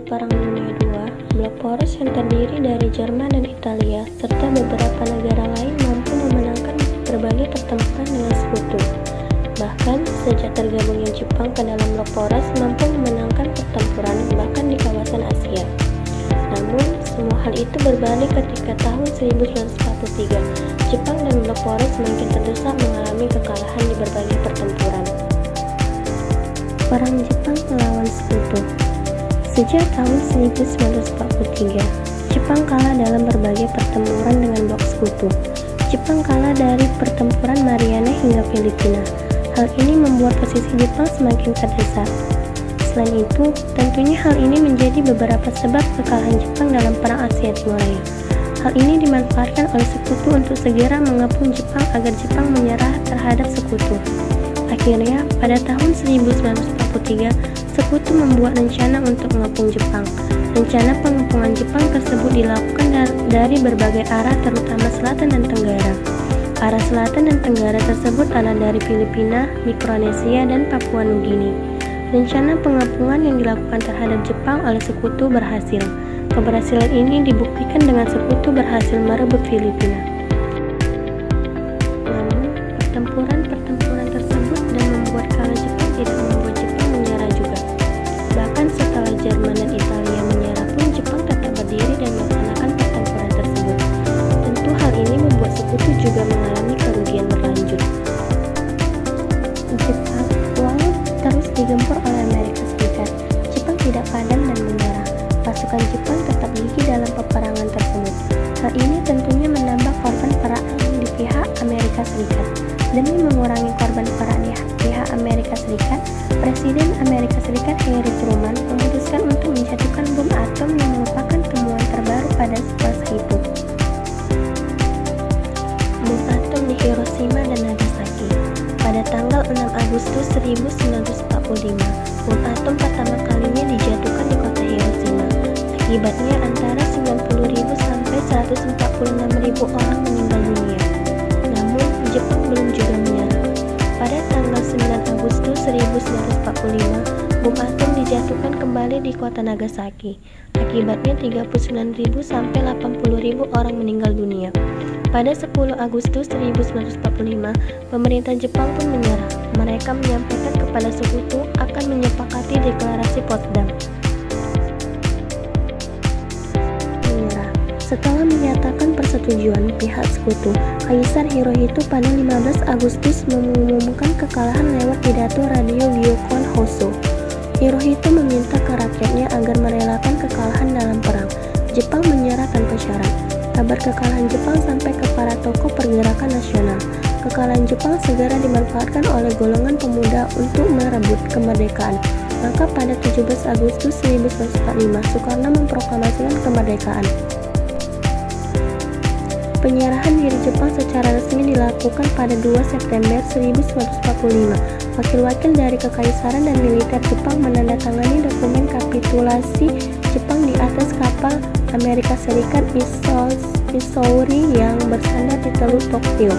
Perang Dunia II, blok poros yang terdiri dari Jerman dan Italia serta beberapa negara lain mampu memenangkan berbagai pertempuran dengan sekutu. Bahkan, sejak tergabungnya Jepang ke dalam blok poros mampu memenangkan pertempuran bahkan di kawasan Asia. Namun, semua hal itu berbalik ketika tahun 1943, Jepang dan blok poros semakin terdesak mengalami kekalahan di berbagai pertempuran. Perang Jepang melawan Sekutu. Sejak tahun 1943, Jepang kalah dalam berbagai pertempuran dengan blok Sekutu. Jepang kalah dari pertempuran Mariana hingga Filipina. Hal ini membuat posisi Jepang semakin terdesak. Selain itu, tentunya hal ini menjadi beberapa sebab kekalahan Jepang dalam Perang Asia Timur Raya. Hal ini dimanfaatkan oleh Sekutu untuk segera mengepung Jepang agar Jepang menyerah terhadap Sekutu. Akhirnya, pada tahun 1943, Sekutu membuat rencana untuk mengepung Jepang. Rencana pengepungan Jepang tersebut dilakukan dari berbagai arah, terutama selatan dan tenggara. Arah selatan dan tenggara tersebut adalah dari Filipina, Mikronesia, dan Papua Nugini. Rencana pengepungan yang dilakukan terhadap Jepang oleh Sekutu berhasil. Keberhasilan ini dibuktikan dengan Sekutu berhasil merebut Filipina. Namun, pertempuran tersebut dan membuat kalah Jepang tidak membuat Jepang menyerah juga. Bahkan setelah Jerman dan Italia menyerah pun Jepang tetap berdiri dan melaksanakan pertempuran tersebut. Tentu hal ini membuat Sekutu juga mengalami kerugian berlanjut. Jepang walau terus digempur oleh Amerika Serikat, Jepang tidak padam dan menyerah. Pasukan Jepang tetap gigih dalam peperangan tersebut. Hal ini tentunya menambah korban perang di pihak Amerika Serikat. Demi mengurangi korban perang di pihak Amerika Serikat, Presiden Amerika Serikat Harry Truman memutuskan untuk menjatuhkan bom atom yang merupakan temuan terbaru pada masa itu. Bom atom di Hiroshima dan Nagasaki. Pada tanggal 6 Agustus 1945, bom atom pertama kalinya dijatuhkan di kota Hiroshima. Akibatnya antara 90.000 sampai 146.000 orang meninggal dunia. Namun, Jepang belum juga menyerah. Pada tanggal 9 Agustus 1945, bom atom dijatuhkan kembali di kota Nagasaki. Akibatnya 39.000 sampai 80.000 orang meninggal dunia. Pada 10 Agustus 1945, pemerintah Jepang pun menyerah. Mereka menyampaikan kepada Sekutu akan menyepakati deklarasi Potsdam. Setelah menyatakan persetujuan pihak Sekutu, Kaisar Hirohito pada 15 Agustus mengumumkan kekalahan lewat pidato radio Gyokon Hoso. Hirohito meminta ke rakyatnya agar merelakan kekalahan dalam perang. Jepang menyerah tanpa syarat. Kabar kekalahan Jepang sampai ke para tokoh pergerakan nasional. Kekalahan Jepang segera dimanfaatkan oleh golongan pemuda untuk merebut kemerdekaan. Maka pada 17 Agustus 1945, Soekarno memproklamasikan kemerdekaan. Penyerahan diri Jepang secara resmi dilakukan pada 2 September 1945. Wakil-wakil dari kekaisaran dan militer Jepang menandatangani dokumen kapitulasi Jepang di atas kapal Amerika Serikat Missouri yang bersandar di Teluk Tokyo.